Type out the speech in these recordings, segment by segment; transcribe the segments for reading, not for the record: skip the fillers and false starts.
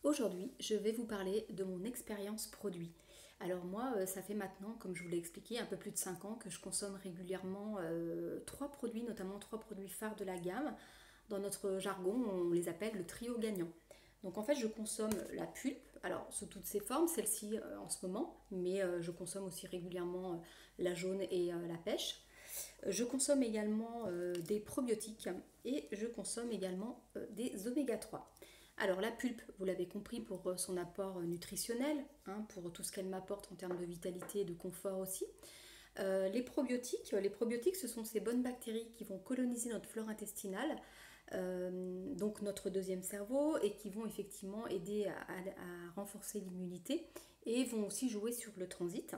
Aujourd'hui, je vais vous parler de mon expérience produit. Alors moi, ça fait maintenant, comme je vous l'ai expliqué, un peu plus de 5 ans que je consomme régulièrement trois produits, notamment trois produits phares de la gamme. Dans notre jargon, on les appelle le trio gagnant. Donc en fait, je consomme la pulpe, alors sous toutes ses formes, celle-ci en ce moment, mais je consomme aussi régulièrement la jaune et la pêche. Je consomme également des probiotiques et je consomme également des oméga 3. Alors la pulpe, vous l'avez compris, pour son apport nutritionnel, hein, pour tout ce qu'elle m'apporte en termes de vitalité et de confort aussi. Les probiotiques, ce sont ces bonnes bactéries qui vont coloniser notre flore intestinale, donc notre deuxième cerveau, et qui vont effectivement aider à renforcer l'immunité et vont aussi jouer sur le transit.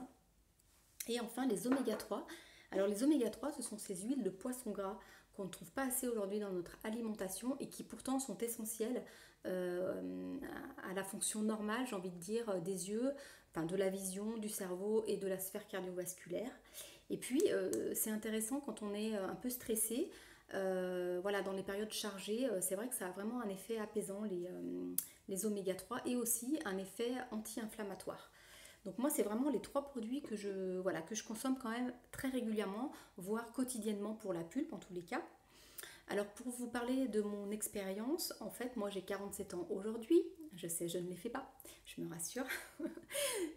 Et enfin, les oméga 3. Alors les oméga 3, ce sont ces huiles de poisson gras qu'on ne trouve pas assez aujourd'hui dans notre alimentation et qui pourtant sont essentielles à la fonction normale, j'ai envie de dire, des yeux, enfin de la vision, du cerveau et de la sphère cardiovasculaire. Et puis, c'est intéressant quand on est un peu stressé, voilà, dans les périodes chargées, c'est vrai que ça a vraiment un effet apaisant, les oméga 3, et aussi un effet anti-inflammatoire. Donc moi, c'est vraiment les trois produits que je consomme quand même très régulièrement, voire quotidiennement pour la pulpe en tous les cas. Alors pour vous parler de mon expérience, en fait, moi j'ai 47 ans aujourd'hui. Je sais, je ne les fais pas, je me rassure.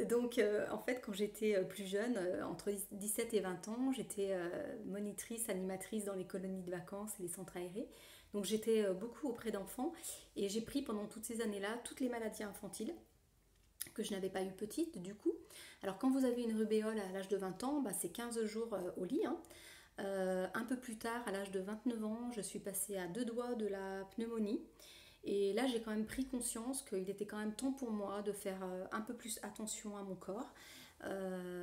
Donc en fait, quand j'étais plus jeune, entre 17 et 20 ans, j'étais monitrice, animatrice dans les colonies de vacances et les centres aérés. Donc j'étais beaucoup auprès d'enfants et j'ai pris pendant toutes ces années-là toutes les maladies infantiles que je n'avais pas eu petite du coup. Alors quand vous avez une rubéole à l'âge de 20 ans, bah, c'est 15 jours au lit, hein. Un peu plus tard, à l'âge de 29 ans, je suis passée à deux doigts de la pneumonie. Et là, j'ai quand même pris conscience qu'il était quand même temps pour moi de faire un peu plus attention à mon corps.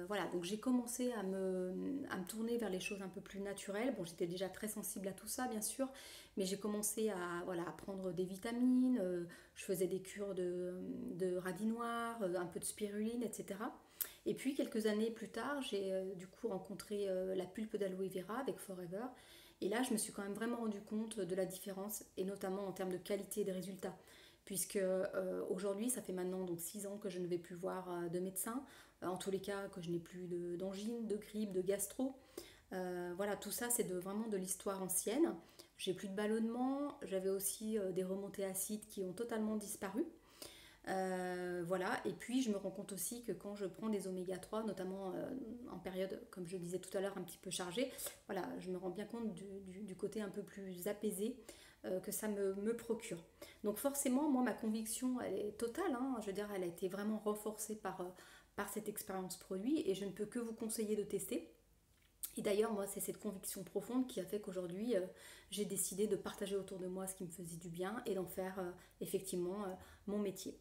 Voilà, donc j'ai commencé à me tourner vers les choses un peu plus naturelles. Bon, j'étais déjà très sensible à tout ça, bien sûr, mais j'ai commencé à prendre des vitamines. Je faisais des cures de radis noir, un peu de spiruline, etc. Et puis, quelques années plus tard, j'ai du coup rencontré la pulpe d'aloe vera avec Forever. Et là, je me suis quand même vraiment rendu compte de la différence, et notamment en termes de qualité et de résultats. Puisque aujourd'hui, ça fait maintenant donc 6 ans que je ne vais plus voir de médecin, en tous les cas que je n'ai plus d'angine, de grippe, de gastro. Voilà, tout ça c'est vraiment de l'histoire ancienne. J'ai plus de ballonnement, j'avais aussi des remontées acides qui ont totalement disparu. Voilà, et puis je me rends compte aussi que quand je prends des oméga 3, notamment en période, comme je le disais tout à l'heure, un petit peu chargée, voilà, je me rends bien compte du côté un peu plus apaisé que ça me procure. Donc forcément, moi, ma conviction, elle est totale, hein, je veux dire, elle a été vraiment renforcée par cette expérience produit, et je ne peux que vous conseiller de tester. Et d'ailleurs, moi, c'est cette conviction profonde qui a fait qu'aujourd'hui, j'ai décidé de partager autour de moi ce qui me faisait du bien et d'en faire effectivement mon métier.